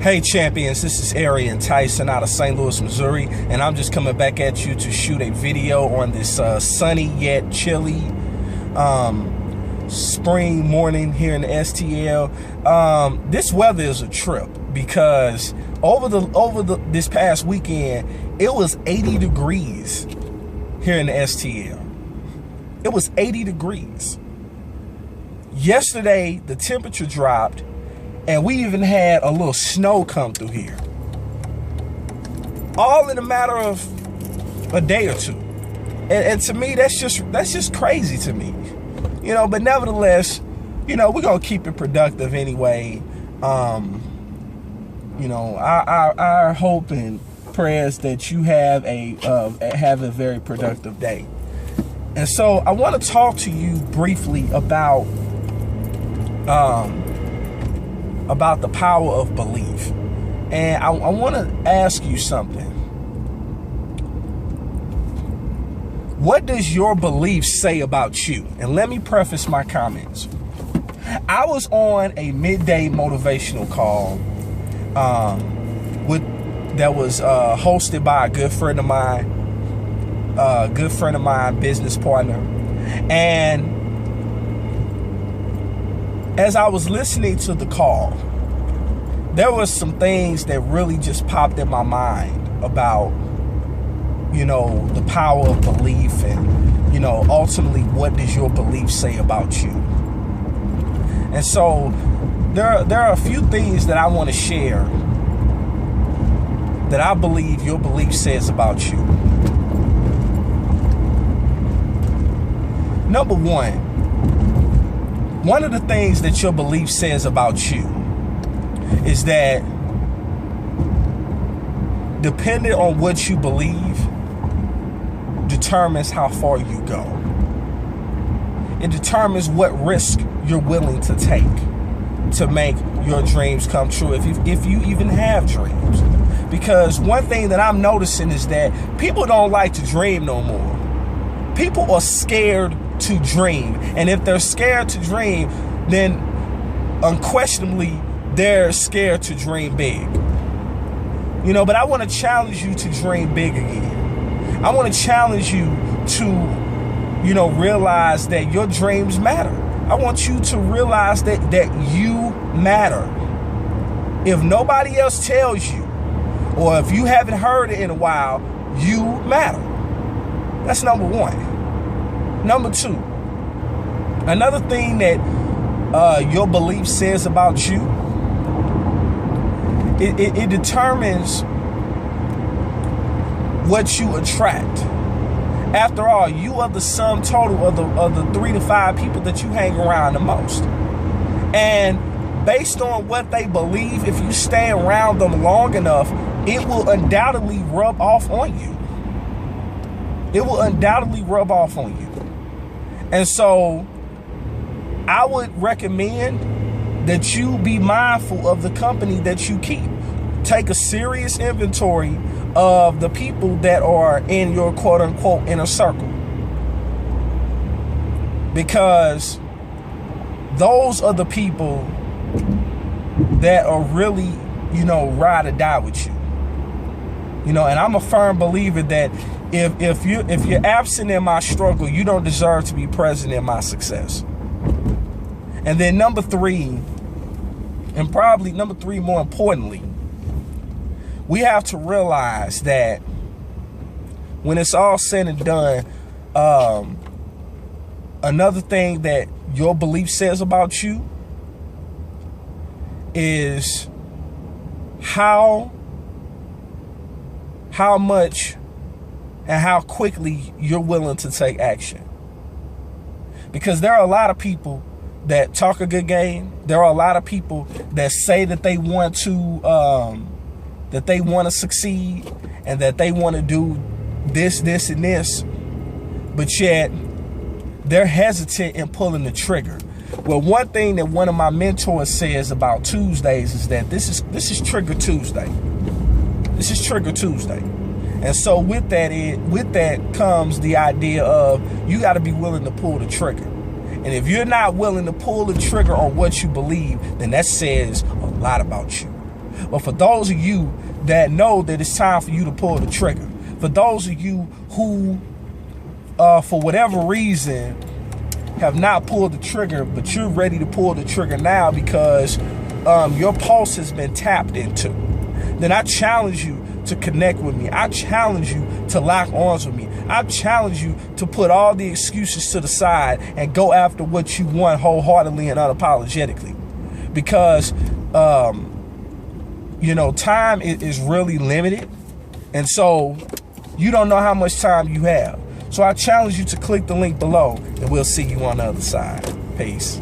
Hey champions, this is Arian Tyson out of St. Louis, Missouri, and I'm just coming back at you to shoot a video on this sunny yet chilly spring morning here in the STL. This weather is a trip because this past weekend it was 80 degrees here in the STL. It was 80 degrees. Yesterday the temperature dropped, and we even had a little snow come through here. All in a matter of a day or two. And to me, that's just crazy to me. You know, but nevertheless, you know, we're gonna keep it productive anyway. You know, our hope and prayers that you have a very productive day. And so I want to talk to you briefly about the power of belief. And I want to ask you something. What does your belief say about you? And let me preface my comments. I was on a midday motivational call that was hosted by a good friend of mine, business partner. And as I was listening to the call, there was some things that really just popped in my mind about, you know, the power of belief and, you know, ultimately what does your belief say about you? And so there are a few things that I want to share that I believe your belief says about you. Number one of the things that your belief says about you is that depending on what you believe determines how far you go. It determines what risk you're willing to take to make your dreams come true, if you even have dreams. Because one thing that I'm noticing is that people don't like to dream no more. People are scared to dream. And if they're scared to dream, then unquestionably they're scared to dream big. You know, but I want to challenge you to dream big again. I want to challenge you to, you know, realize that your dreams matter. I want you to realize that you matter. If nobody else tells you, or if you haven't heard it in a while, you matter. That's number one. Number two, another thing that your belief says about you, it determines what you attract. After all, you are the sum total of the 3 to 5 people that you hang around the most. And based on what they believe, if you stay around them long enough, it will undoubtedly rub off on you. It will undoubtedly rub off on you. And so I would recommend that you be mindful of the company that you keep. Take a serious inventory of the people that are in your quote unquote inner circle. Because those are the people that are really, you know, ride or die with you. You know, and I'm a firm believer that if you're absent in my struggle, you don't deserve to be present in my success. And then number three, and probably number three more importantly, we have to realize that when it's all said and done, another thing that your belief says about you is how much and how quickly you're willing to take action. Because there are a lot of people that talk a good game. There are a lot of people that say that they want to succeed and that they want to do this, and this, but yet they're hesitant in pulling the trigger. Well, one thing that one of my mentors says about Tuesdays is that this is Trigger Tuesday. This is Trigger Tuesday. And so with that comes the idea of you got to be willing to pull the trigger. And if you're not willing to pull the trigger on what you believe, then that says a lot about you. But for those of you that know that it's time for you to pull the trigger, for those of you who, for whatever reason, have not pulled the trigger, but you're ready to pull the trigger now because your pulse has been tapped into, then I challenge you to connect with me. I challenge you to lock arms with me. I challenge you to put all the excuses to the side and go after what you want wholeheartedly and unapologetically. Because, you know, time is really limited. And so you don't know how much time you have. So I challenge you to click the link below, and we'll see you on the other side. Peace.